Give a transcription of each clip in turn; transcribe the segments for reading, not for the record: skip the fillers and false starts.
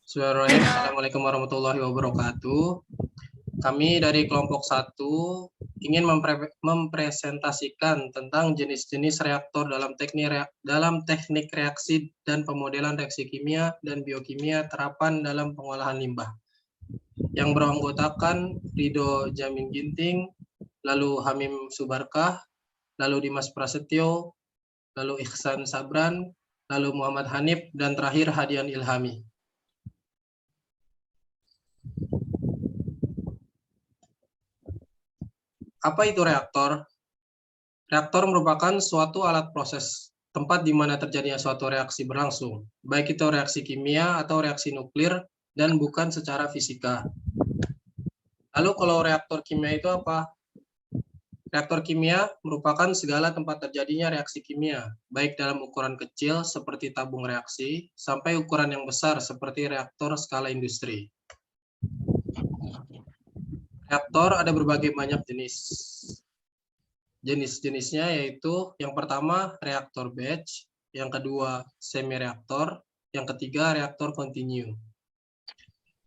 Assalamualaikum warahmatullahi wabarakatuh. Kami dari kelompok 1 ingin mempresentasikan tentang jenis-jenis reaktor dalam teknik reaksi dan pemodelan reaksi kimia dan biokimia terapan dalam pengolahan limbah. Yang beranggotakan Rido Jamin Ginting, lalu Hamim Subarkah, lalu Dimas Prasetyo, lalu Ihsan Sabran, lalu Muhammad Hanif, dan terakhir Hadian Ilhami. Apa itu reaktor? Reaktor merupakan suatu alat proses, tempat di mana terjadinya suatu reaksi berlangsung, baik itu reaksi kimia atau reaksi nuklir, dan bukan secara fisika. Lalu kalau reaktor kimia itu apa? Reaktor kimia merupakan segala tempat terjadinya reaksi kimia, baik dalam ukuran kecil seperti tabung reaksi, sampai ukuran yang besar seperti reaktor skala industri. Reaktor ada berbagai banyak jenis. Jenis-jenisnya yaitu yang pertama reaktor batch, yang kedua semi reaktor, yang ketiga reaktor kontinu.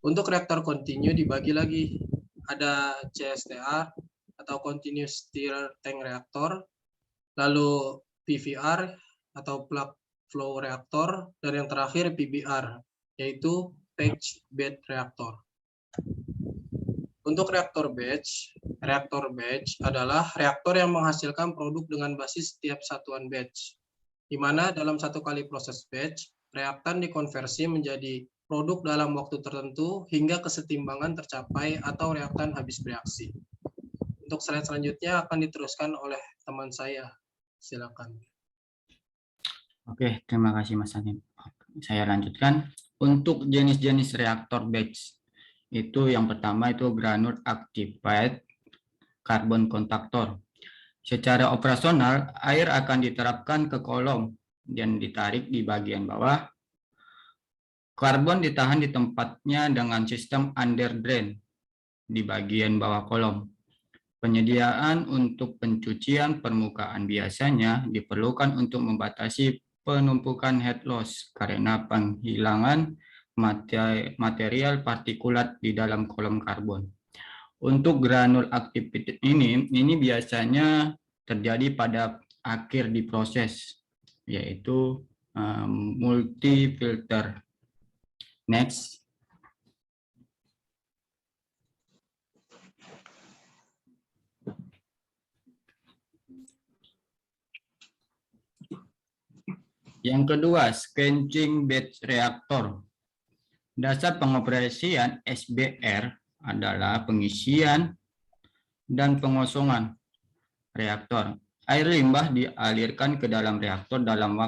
Untuk reaktor kontinu dibagi lagi, ada CSTR atau Continuous Stir Tank Reactor, lalu PVR atau Plug Flow Reactor, dan yang terakhir PBR yaitu Packed Bed Reactor. Untuk reaktor batch adalah reaktor yang menghasilkan produk dengan basis setiap satuan batch, di mana dalam satu kali proses batch, reaktan dikonversi menjadi produk dalam waktu tertentu hingga kesetimbangan tercapai atau reaktan habis bereaksi. Untuk slide selanjutnya akan diteruskan oleh teman saya. Silakan. Oke, terima kasih Mas Hanif. Saya lanjutkan. Untuk jenis-jenis reaktor batch, itu yang pertama itu granule activated carbon contactor. Secara operasional, air akan diterapkan ke kolom dan ditarik di bagian bawah. Karbon ditahan di tempatnya dengan sistem under drain di bagian bawah kolom. Penyediaan untuk pencucian permukaan biasanya diperlukan untuk membatasi penumpukan head loss karena penghilangan material partikulat di dalam kolom karbon. Untuk granul activated ini biasanya terjadi pada akhir di proses, yaitu multi filter. Next. Yang kedua, quenching bed reactor. Dasar pengoperasian SBR adalah pengisian dan pengosongan reaktor. Air limbah dialirkan ke dalam reaktor dalam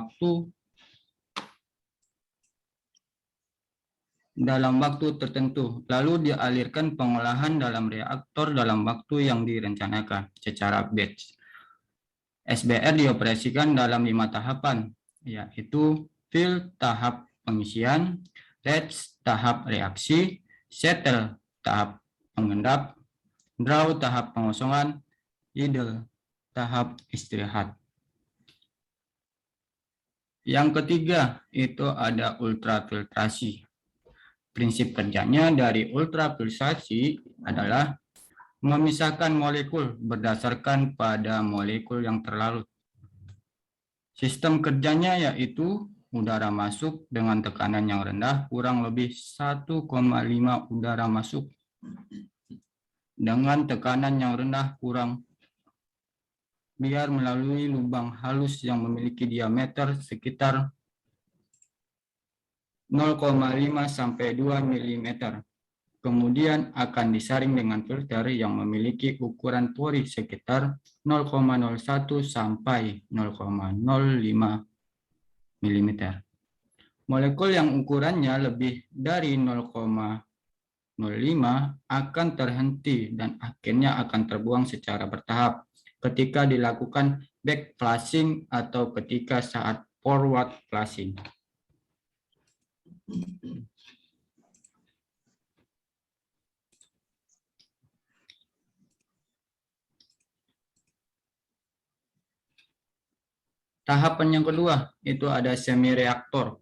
waktu tertentu, lalu dialirkan pengolahan dalam reaktor dalam waktu yang direncanakan secara batch. SBR dioperasikan dalam 5 tahapan, yaitu fill tahap pengisian, batch tahap reaksi, settle tahap pengendap, draw tahap pengosongan, idle tahap istirahat. Yang ketiga itu ada ultrafiltrasi. Prinsip kerjanya dari ultrafiltrasi adalah memisahkan molekul berdasarkan pada molekul yang terlarut. Sistem kerjanya yaitu udara masuk dengan tekanan yang rendah kurang lebih 1,5 udara masuk dengan tekanan yang rendah kurang biar melalui lubang halus yang memiliki diameter sekitar 0,5 sampai 2 mm. Kemudian akan disaring dengan filter yang memiliki ukuran pori sekitar 0,01 sampai 0,05 mm. Molekul yang ukurannya lebih dari 0,05 akan terhenti dan akhirnya akan terbuang secara bertahap ketika dilakukan back flushing atau ketika saat forward flushing. Tahapan yang kedua itu ada semi reaktor.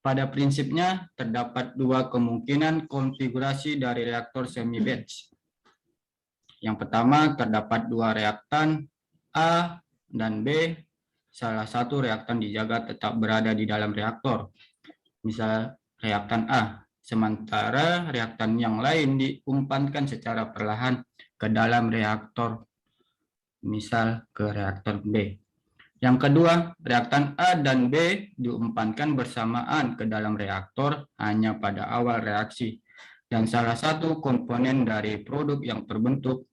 Pada prinsipnya, terdapat dua kemungkinan konfigurasi dari reaktor semi-batch. Yang pertama, terdapat dua reaktan A dan B. Salah satu reaktan dijaga tetap berada di dalam reaktor. Misal reaktan A, sementara reaktan yang lain diumpankan secara perlahan ke dalam reaktor, misal ke reaktor B. Yang kedua, reaktan A dan B diumpankan bersamaan ke dalam reaktor hanya pada awal reaksi, dan salah satu komponen dari produk yang terbentuk,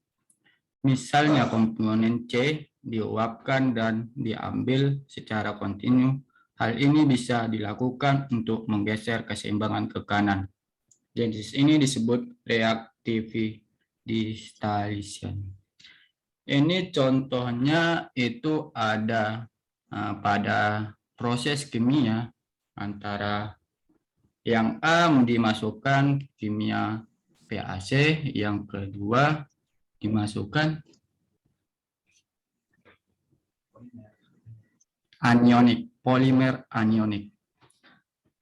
misalnya komponen C, diuapkan dan diambil secara kontinu. Hal ini bisa dilakukan untuk menggeser keseimbangan ke kanan. Jenis ini disebut reactive distillation. Ini contohnya itu ada pada proses kimia antara yang A dimasukkan kimia PAC, yang kedua dimasukkan anionik, polimer anionik.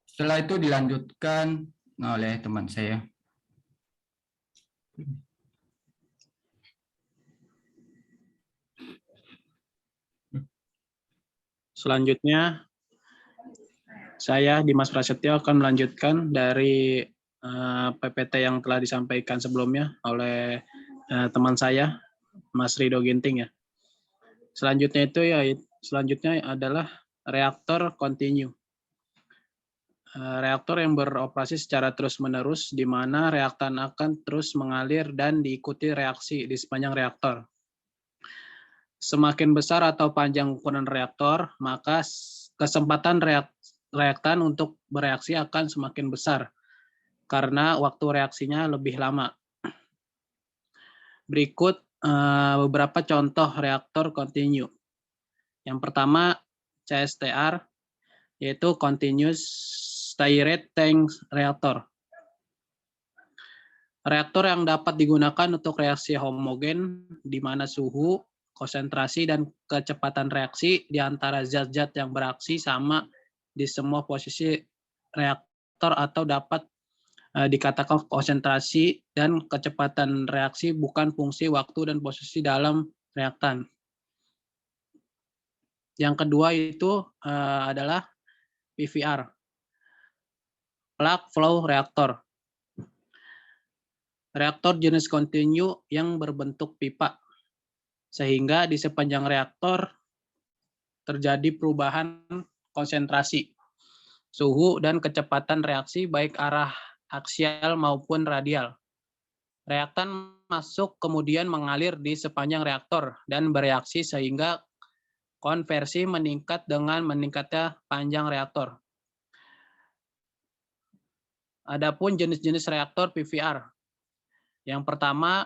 Setelah itu dilanjutkan oleh teman saya. Selanjutnya, saya Dimas Prasetyo akan melanjutkan dari PPT yang telah disampaikan sebelumnya oleh teman saya, Mas Rido Ginting ya. Selanjutnya adalah reaktor kontinu. Reaktor yang beroperasi secara terus-menerus, di mana reaktan akan terus mengalir dan diikuti reaksi di sepanjang reaktor. Semakin besar atau panjang ukuran reaktor, maka kesempatan reaktan untuk bereaksi akan semakin besar, karena waktu reaksinya lebih lama. Berikut beberapa contoh reaktor kontinu. Yang pertama, CSTR, yaitu Continuous Stirred Tank Reactor. Reaktor yang dapat digunakan untuk reaksi homogen, di mana suhu, konsentrasi, dan kecepatan reaksi di antara zat-zat yang bereaksi sama di semua posisi reaktor, atau dapat dikatakan konsentrasi dan kecepatan reaksi bukan fungsi waktu dan posisi dalam reaktan. Yang kedua itu adalah PVR, Plug Flow Reactor. Reaktor jenis kontinu yang berbentuk pipa, sehingga di sepanjang reaktor terjadi perubahan konsentrasi, suhu, dan kecepatan reaksi baik arah aksial maupun radial. Reaktan masuk kemudian mengalir di sepanjang reaktor dan bereaksi sehingga konversi meningkat dengan meningkatnya panjang reaktor. Adapun jenis-jenis reaktor PVR. Yang pertama,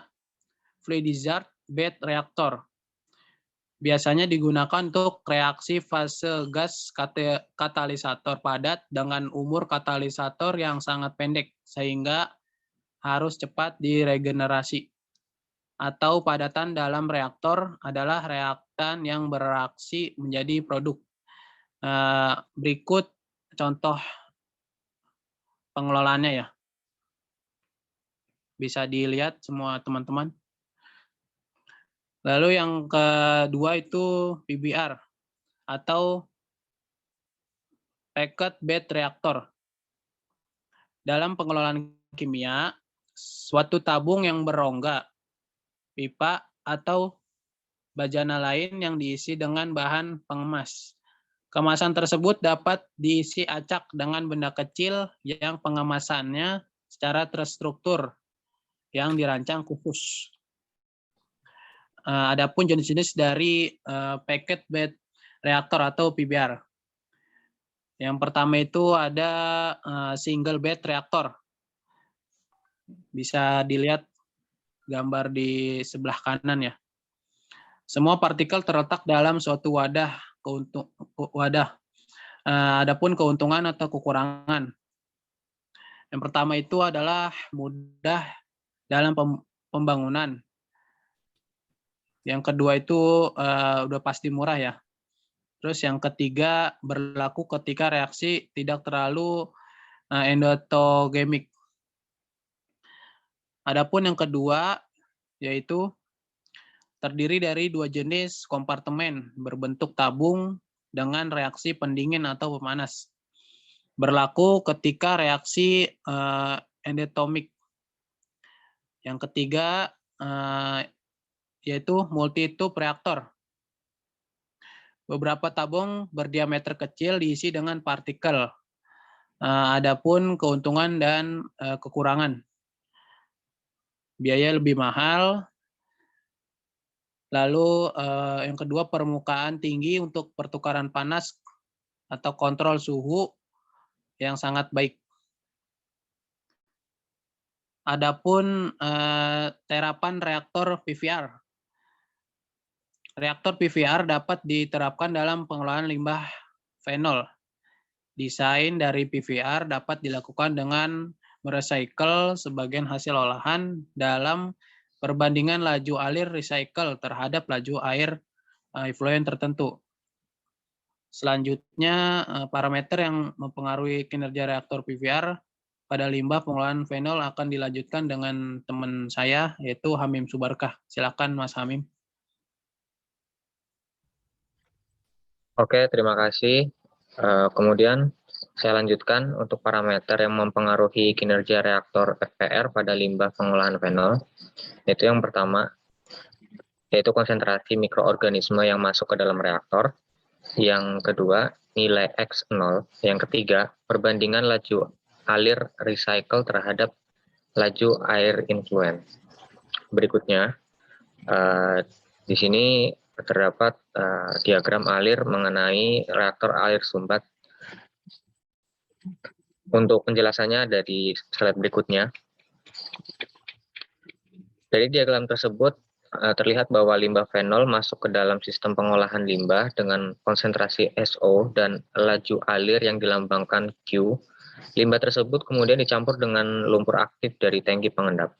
fluidized bed reactor. Biasanya digunakan untuk reaksi fase gas katalisator padat dengan umur katalisator yang sangat pendek, sehingga harus cepat diregenerasi. Atau padatan dalam reaktor adalah reaktan yang bereaksi menjadi produk. Berikut contoh pengelolaannya ya. Bisa dilihat semua teman-teman. Lalu yang kedua itu PBR atau Packed Bed Reactor. Dalam pengelolaan kimia, suatu tabung yang berongga, pipa, atau bajana lain yang diisi dengan bahan pengemas. Kemasan tersebut dapat diisi acak dengan benda kecil yang pengemasannya secara terstruktur yang dirancang khusus. Adapun jenis-jenis dari packed bed reactor atau PBR. Yang pertama itu ada single bed reactor. Bisa dilihat gambar di sebelah kanan ya. Semua partikel terletak dalam suatu wadah. Adapun keuntungan atau kekurangan. Yang pertama itu adalah mudah dalam pembangunan. Yang kedua itu udah pasti murah ya. Terus yang ketiga berlaku ketika reaksi tidak terlalu endotogemik. Adapun yang kedua yaitu terdiri dari dua jenis kompartemen berbentuk tabung dengan reaksi pendingin atau pemanas. Berlaku ketika reaksi endotomik. Yang ketiga yaitu multi-tube reaktor. Beberapa tabung berdiameter kecil diisi dengan partikel. Adapun keuntungan dan kekurangan. Biaya lebih mahal. Lalu yang kedua permukaan tinggi untuk pertukaran panas atau kontrol suhu yang sangat baik. Adapun terapan reaktor PVR. Reaktor PVR dapat diterapkan dalam pengelolaan limbah fenol. Desain dari PVR dapat dilakukan dengan merecycle sebagian hasil olahan dalam perbandingan laju alir recycle terhadap laju air effluent tertentu. Selanjutnya, parameter yang mempengaruhi kinerja reaktor PVR pada limbah pengelolaan fenol akan dilanjutkan dengan teman saya, yaitu Hamim Subarkah. Silakan Mas Hamim. Oke, terima kasih. Kemudian saya lanjutkan untuk parameter yang mempengaruhi kinerja reaktor FPR pada limbah pengolahan fenol. Yaitu yang pertama, yaitu konsentrasi mikroorganisme yang masuk ke dalam reaktor. Yang kedua, nilai X0. Yang ketiga, perbandingan laju alir recycle terhadap laju air influent. Berikutnya, di sini terdapat diagram alir mengenai reaktor air sumbat. Untuk penjelasannya ada di slide berikutnya. Dari diagram tersebut terlihat bahwa limbah fenol masuk ke dalam sistem pengolahan limbah dengan konsentrasi SO dan laju alir yang dilambangkan Q. Limbah tersebut kemudian dicampur dengan lumpur aktif dari tangki pengendap.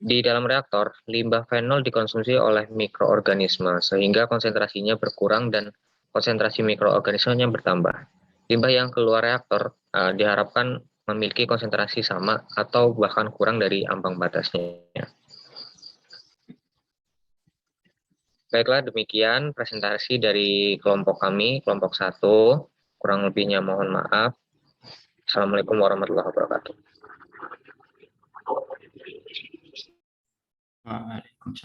Di dalam reaktor, limbah fenol dikonsumsi oleh mikroorganisme sehingga konsentrasinya berkurang dan konsentrasi mikroorganismenya bertambah. Limbah yang keluar reaktor diharapkan memiliki konsentrasi sama atau bahkan kurang dari ambang batasnya. Baiklah, demikian presentasi dari kelompok kami, kelompok 1. Kurang lebihnya mohon maaf. Assalamualaikum warahmatullahi wabarakatuh.